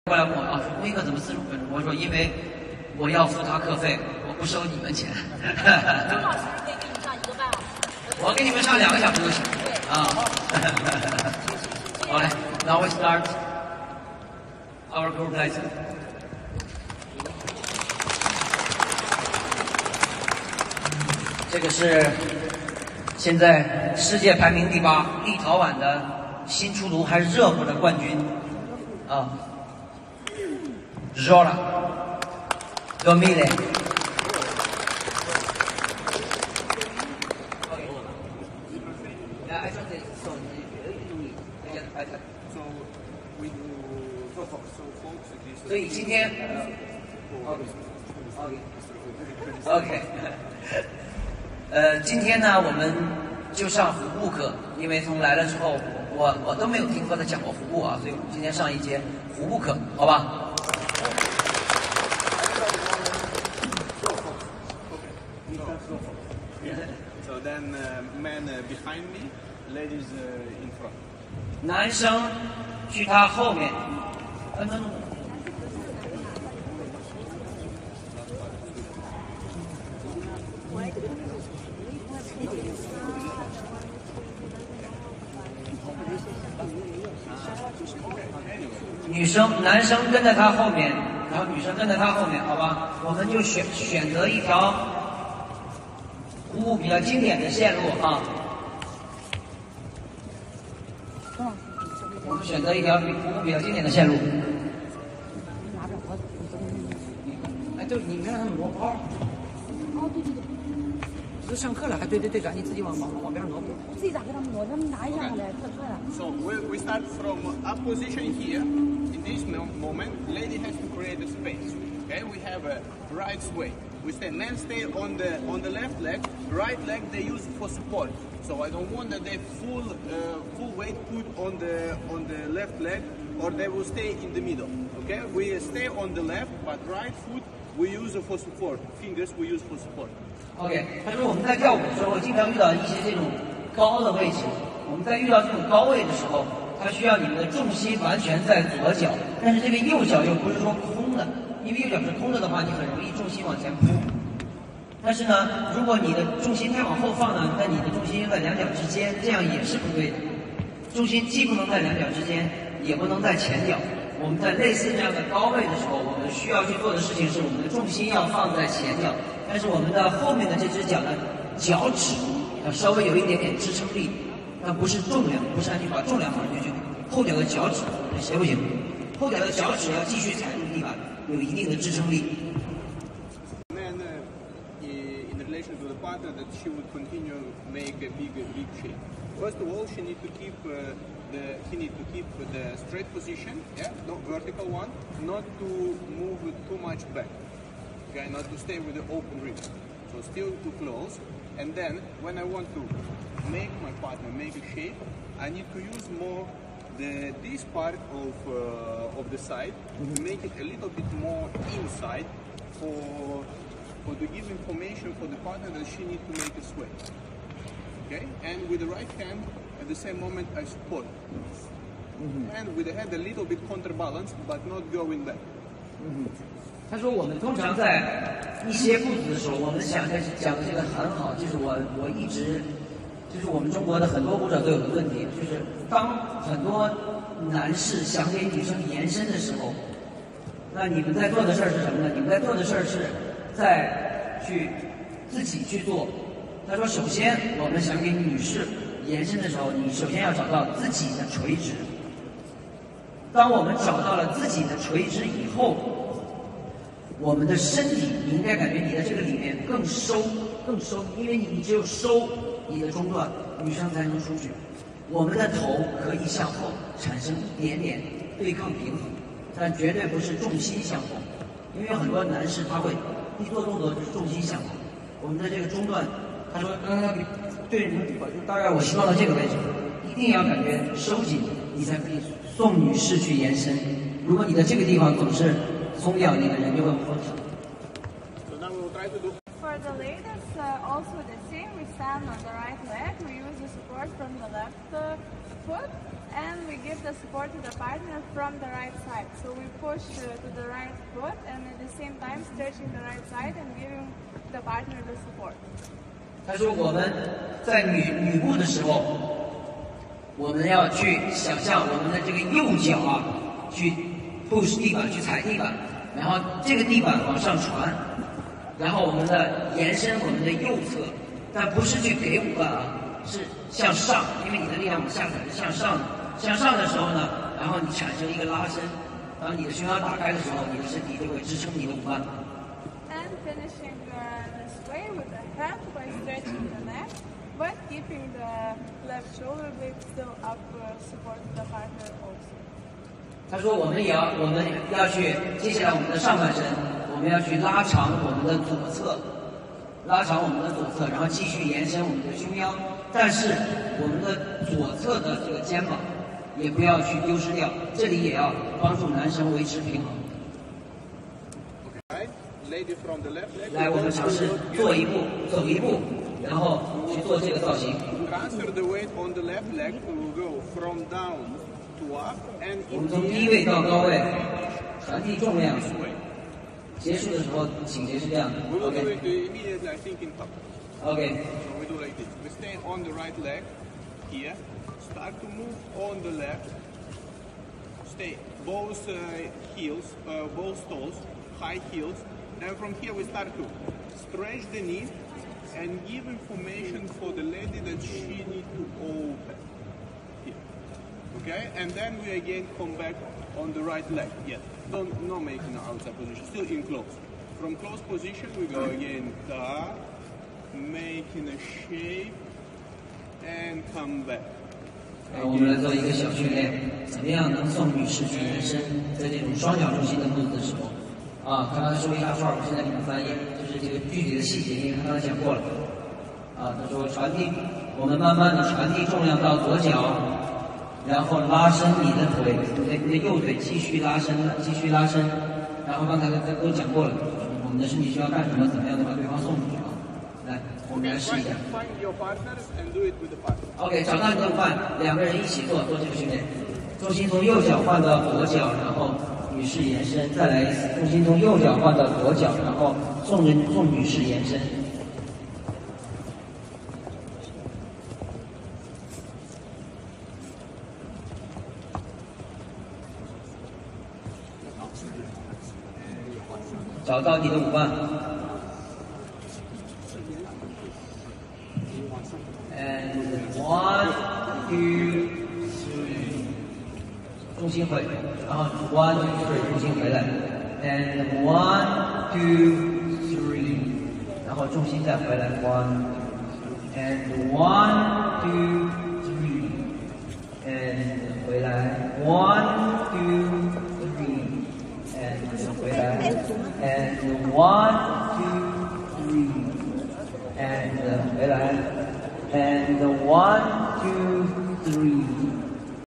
过来问我啊，说公益课怎么45分钟？我说因为我要付他课费，我不收你们钱。钟老师可以给你上1个半小时。我给你们上2个小时就行。啊。好嘞 ，Now we start our group lesson。这个是现在世界排名第8，立陶宛的新出炉还是热乎的冠军啊。Zola Domile。所以今天，OK， 今天呢，我们就上服务课，因为从来了之后，我都没有听过他讲过服务啊，所以我们今天上一节服务课，好吧？ So then men behind me, ladies in front. 男生去他后面。男生跟在他后面，然后女生跟在他后面，好吧？我们就选择一条服务比较经典的线路啊。我们选择一条服务比较经典的线路。哎，对，你别让他们挪包。哦，对对对。都上课了，还对，你自己往边上挪。自己咋给他们挪？他们拿一下来，特帅了。 So we start from up position here. In this moment, lady has to create a space. Okay, we have a right sway. We say men stay on the left leg, right leg they use for support. So I don't want that they full weight put on the left leg, or they will stay in the middle. Okay, we stay on the left, but right foot we use for support. Fingers we use for support. OK， 他说我们在跳舞的时候，经常遇到一些这种高的位置。我们在遇到这种高位的时候，它需要你们的重心完全在左脚，但是这个右脚又不是说空的，因为右脚是空着的话，你很容易重心往前扑。但是呢，如果你的重心太往后放呢，那你的重心在两脚之间，这样也是不对的。重心既不能在两脚之间，也不能在前脚。我们在类似这样的高位的时候，我们需要去做的事情是，我们的重心要放在前脚，但是我们的后面的这只脚的脚趾要稍微有一点点支撑力，但不是重量，不是让你把重量放进去，后脚的脚趾谁不行？后脚的脚趾要继续踩住地板，有一定的支撑力。Then, in relation to the partner, that she would continue make a big shape. First of all, he need to keep the straight position, yeah, no vertical one, not to move too much back, okay, not to stay with the open ribs, so still too close. And then, when I want to make my partner make a shape, I need to use more this part of the side to make it a little bit more inside for to give information for the partner that she needs to make a sway. Okay, and with the right hand, at the same moment, I support. And with the hand a little bit counterbalance, but not going back. 他说我们通常在一些步子的时候，我们讲的这个很好，就是我一直，就是我们中国的很多舞者都有个问题，就是当很多男士想给女生延伸的时候，那你们在做的事儿是什么呢？你们在做的事儿是在自己去做。他说，首先我们想给女士延伸的时候，你首先要找到自己的垂直。当我们找到了自己的垂直以后，我们的身体，你应该感觉你的这个里面更收，因为你只有收你的中段，女生才能出去。我们的头可以向后产生一点点对抗平衡，但绝对不是重心向后，因为有很多男士他会一做动作就是重心向后。我们的这个中段，他说刚刚对着你们比划，就大概我希望到这个位置，一定要感觉收紧，你才可以送女士去延伸。如果你的这个地方总是松掉，那个人就会昏沉。 For the ladies, also the same. We stand on the right leg. We use the support from the left foot, and we give the support to the partner from the right side. So we push to the right foot and at the same time stretching the right side and giving the partner the support. 他说我们在女步的时候，我们要去想象我们的这个右脚啊，去 push 地板，去踩地板，然后这个地板往上传，然后我们的延伸我们的右侧，但不是去给5瓣啊，是向上，因为你的力量往下踩是向上的。向上的时候呢，然后你产生一个拉伸，当你的胸腔打开的时候，你的身体就会支撑你的5瓣。And finishing this way with the head by stretching the neck, but keeping the left shoulder blade still up support the partner also. 他说我们要去，接下来我们的上半身，我们要去拉长我们的左侧，拉长我们的左侧，然后继续延伸我们的胸腰，但是我们的左侧的这个肩膀也不要去丢失掉，这里也要帮助男生维持平衡。Lady from the left leg. 来，我们尝试做一步，走一步，然后去做这个造型。Transfer the weight on the left leg to go from down to up and 我们从低位到高位传递重量。结束的时候，倾斜是这样的。We will do OK。 it immediately, I think, in top. OK。 So we do like this. We stay on the right leg here. Start to move on the left. Stay both heels, both toes, high heels. And from here we start to stretch the knee and give information for the lady that she needs to open. Here. Okay? And then we again come back on the right leg. Yes. Not making an outside position. Still in close. From close position we go again up, making a shape and come back. 我们来做一个小训练，怎么样能送女士去延伸，在这种双脚重心的步子的时候。啊，刚刚说一大串，我现在给你们翻译，就是这个具体的细节，因为他刚才讲过了。啊，他说传递，我们慢慢的传递重量到左脚，然后拉伸你的腿，你的右腿继续拉伸，继续拉伸。然后刚才都讲过了，我们的身体需要干什么，怎么样的把对方送出去啊？来，我们来试一下。Find your partners and do it with the partner. OK， 找到你的伴，两个人一起做这个训练。重心从右脚换到左脚，然后女士延伸，再来一次，重心从右脚换到左脚，然后送女士延伸。找到你的5瓣。And 1, 2, 3， 重心回，然后 1, 2, 3， 重心回来 ，and 1, 2, 3， 然后重心再回来 1, 2, and 1, 2, 3， and 回来 1, 2, 3， and 回来 and 1, 2, 3， and 回来 and 1, 2, 3。